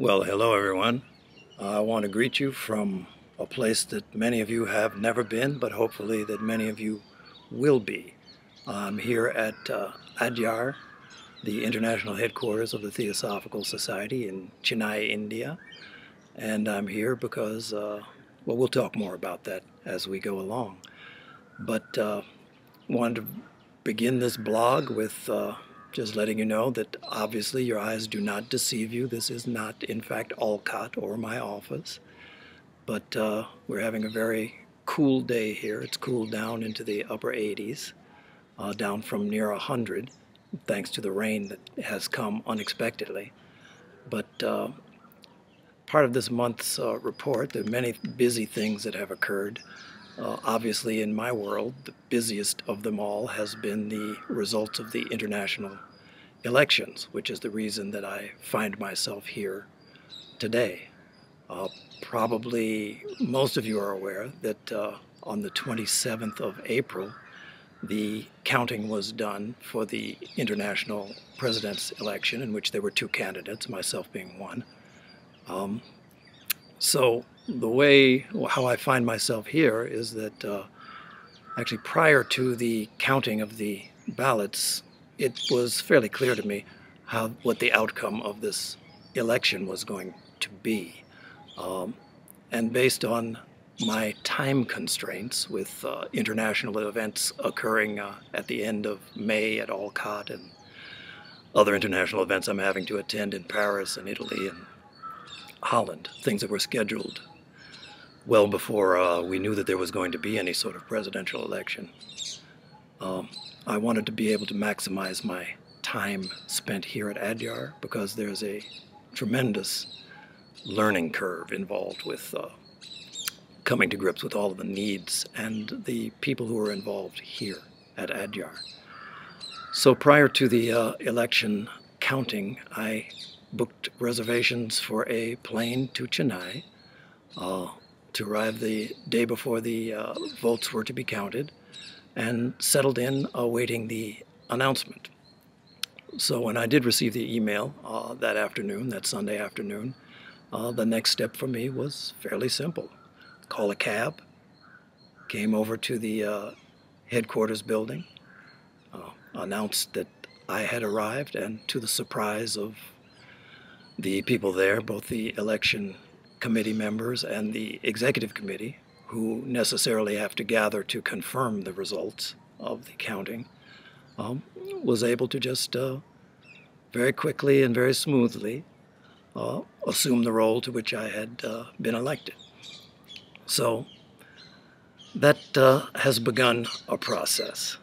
Well, hello everyone. I want to greet you from a place that many of you have never been, but hopefully that many of you will be. I'm here at Adyar, the international headquarters of the Theosophical Society in Chennai, India. And I'm here because, well, we'll talk more about that as we go along. But wanted to begin this blog with just letting you know that obviously your eyes do not deceive you. This is not, in fact, Olcott or my office. But we're having a very cool day here. It's cooled down into the upper 80s, down from near 100, thanks to the rain that has come unexpectedly. But part of this month's report, there are many busy things that have occurred. Obviously, in my world, the busiest of them all has been the results of the international elections, which is the reason that I find myself here today. Probably most of you are aware that on the 27th of April, the counting was done for the international president's election, in which there were two candidates, myself being one. So the way, how I find myself here is that actually prior to the counting of the ballots, it was fairly clear to me what the outcome of this election was going to be. And based on my time constraints with international events occurring at the end of May at Olcott and other international events I'm having to attend in Paris and Italy and Holland, things that were scheduled well before we knew that there was going to be any sort of presidential election. I wanted to be able to maximize my time spent here at Adyar because there's a tremendous learning curve involved with coming to grips with all of the needs and the people who are involved here at Adyar. So prior to the election counting, I booked reservations for a plane to Chennai to arrive the day before the votes were to be counted, and settled in awaiting the announcement. So when I did receive the email that afternoon, that Sunday afternoon, the next step for me was fairly simple. Call a cab, came over to the headquarters building, announced that I had arrived, and to the surprise of the people there, both the election committee members and the executive committee, who necessarily have to gather to confirm the results of the counting, was able to just very quickly and very smoothly assume the role to which I had been elected. So that has begun a process.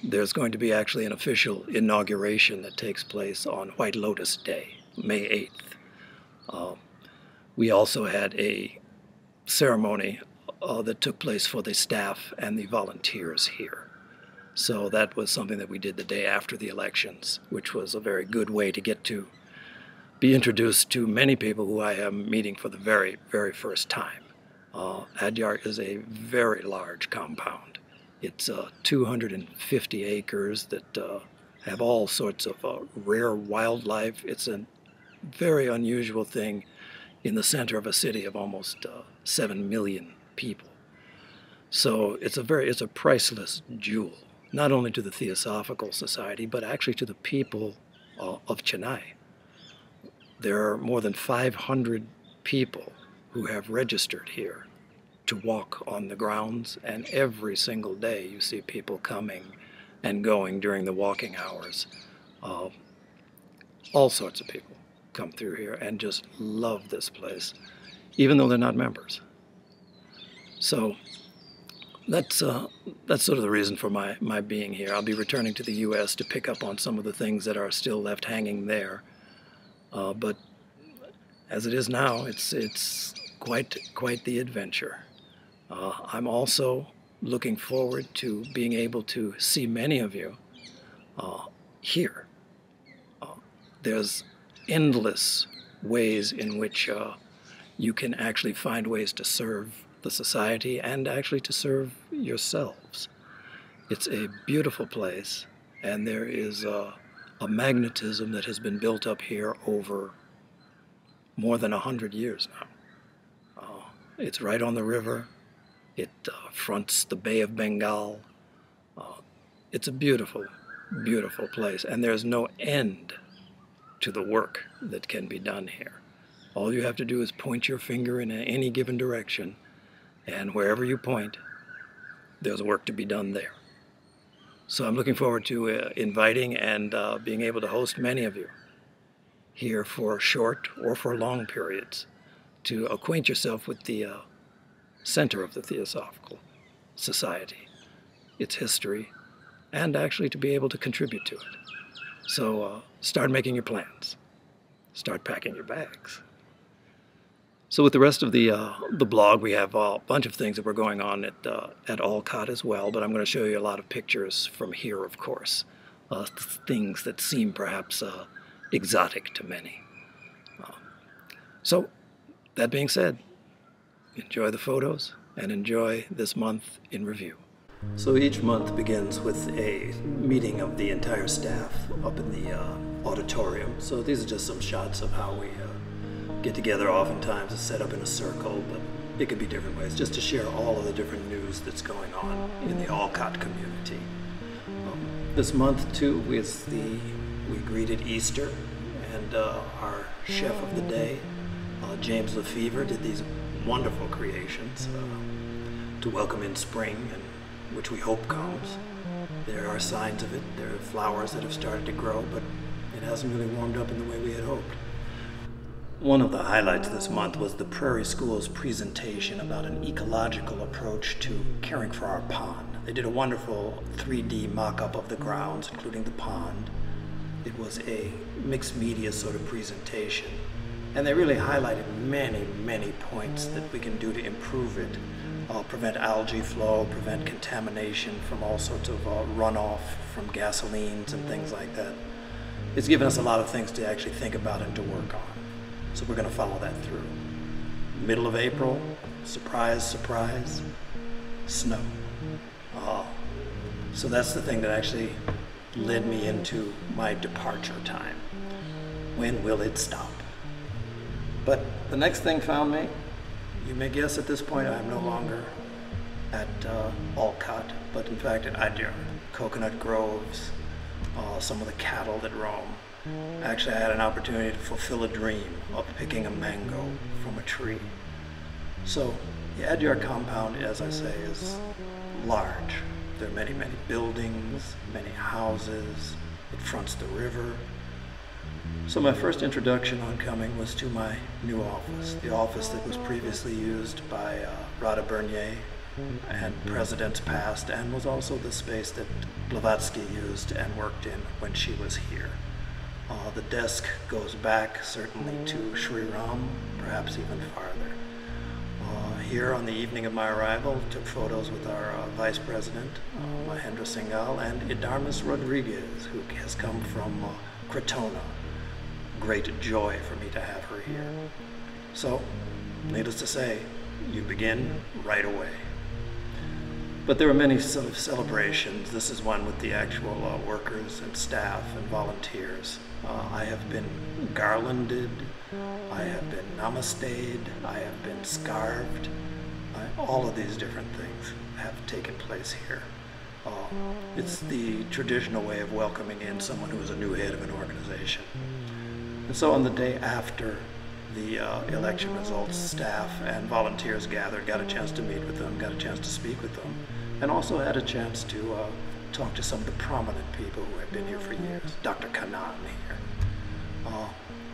There's going to be actually an official inauguration that takes place on White Lotus Day, May 8th. We also had a ceremony that took place for the staff and the volunteers here. So that was something that we did the day after the elections, which was a very good way to get to be introduced to many people who I am meeting for the very, very first time. Adyar is a very large compound. It's 250 acres that have all sorts of rare wildlife. It's a very unusual thing in the center of a city of almost 7 million people. So it's a priceless jewel, not only to the Theosophical Society, but actually to the people of Chennai. There are more than 500 people who have registered here to walk on the grounds, and every single day you see people coming and going during the walking hours. All sorts of people come through here and just love this place, even though they're not members. So that's sort of the reason for my being here. I'll be returning to the U.S. to pick up on some of the things that are still left hanging there. But as it is now, it's quite the adventure. I'm also looking forward to being able to see many of you here. There's endless ways in which you can actually find ways to serve the society and actually to serve yourselves. It's a beautiful place, and there is a magnetism that has been built up here over more than 100 years now. It's right on the river. It fronts the Bay of Bengal. It's a beautiful, beautiful place, and there's no end to the work that can be done here. All you have to do is point your finger in any given direction, and wherever you point, there's work to be done there. So I'm looking forward to inviting and being able to host many of you here for short or for long periods to acquaint yourself with the center of the Theosophical Society, its history, and actually to be able to contribute to it. So start making your plans. Start packing your bags. So with the rest of the blog, we have a bunch of things that were going on at Olcott as well, but I'm going to show you a lot of pictures from here, of course, things that seem perhaps exotic to many. So that being said, enjoy the photos and enjoy this month in review. So each month begins with a meeting of the entire staff up in the auditorium. So these are just some shots of how we get together. Oftentimes it's set up in a circle, but it could be different ways, just to share all of the different news that's going on in the Olcott community. This month too, we greeted Easter, and our chef of the day, James Lefevre, did these wonderful creations to welcome in spring, and which we hope comes. There are signs of it. There are flowers that have started to grow, but it hasn't really warmed up in the way we had hoped. One of the highlights this month was the Prairie School's presentation about an ecological approach to caring for our pond. They did a wonderful 3D mock-up of the grounds, including the pond. It was a mixed media sort of presentation, and they really highlighted many, many points that we can do to improve it. Prevent algae flow, prevent contamination from all sorts of runoff from gasolines and things like that. It's given us a lot of things to actually think about and to work on. So we're going to follow that through. Middle of April, surprise, surprise, snow. So that's the thing that actually led me into my departure time. When will it stop? But the next thing found me. You may guess at this point I'm no longer at Olcott, but in fact at Adyar, coconut groves, some of the cattle that roam. Actually, I had an opportunity to fulfill a dream of picking a mango from a tree. So the Adyar compound, as I say, is large. There are many, many buildings, many houses. It fronts the river. So my first introduction on coming was to my new office, the office that was previously used by Rada Bernier and presidents past, and was also the space that Blavatsky used and worked in when she was here. The desk goes back certainly to Sri Ram, perhaps even farther. Here on the evening of my arrival, took photos with our vice president, Mahendra Singhal, and Idarmis Rodriguez, who has come from Crotona. Great joy for me to have her here. So, needless to say, you begin right away. But there were many sort of celebrations. This is one with the actual workers and staff and volunteers. I have been garlanded, I have been namasteed, I have been scarved. All of these different things have taken place here. It's the traditional way of welcoming in someone who is a new head of an organization. And so on the day after the election results, staff and volunteers gathered, got a chance to meet with them, got a chance to speak with them, and also had a chance to talk to some of the prominent people who have been here for years. Dr. Kannan here.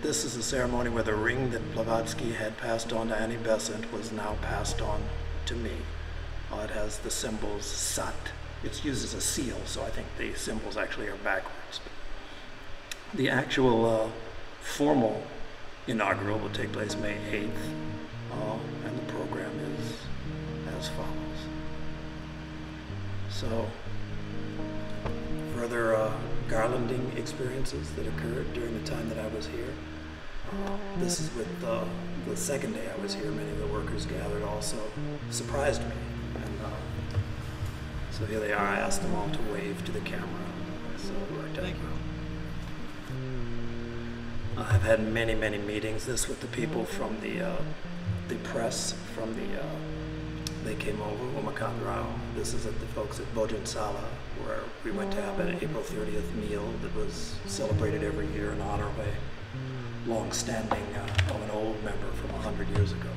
This is a ceremony where the ring that Blavatsky had passed on to Annie Besant was now passed on to me. It has the symbols Sat. It's used as a seal, so I think the symbols actually are backwards. The actual formal inaugural will take place May 8th, and the program is as follows. So, further garlanding experiences that occurred during the time that I was here. This is with the second day I was here. Many of the workers gathered also surprised me. And so here they are. I asked them all to wave to the camera. So it worked out well. I've had many, many meetings. This with the people from the press, from they came over, Umakan Rao. This is at the folks at Bhojan Sala, where we went to have an April 30th meal that was celebrated every year in honor of a long-standing, of an old member from 100 years ago.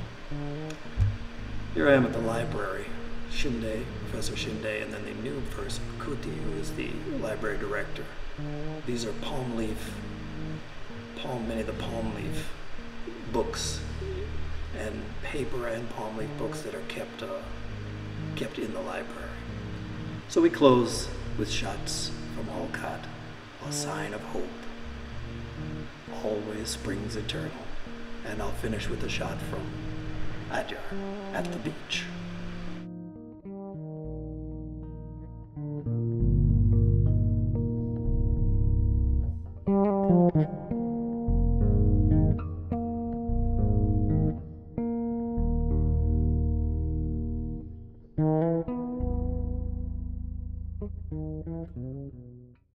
Here I am at the library. Shinde, Professor Shinde, and then the new person, Kuti, who is the library director. These are many of the palm leaf books and paper and palm leaf books that are kept in the library. So we close with shots from Olcott, a sign of hope. Always springs eternal. And I'll finish with a shot from Adyar at the beach.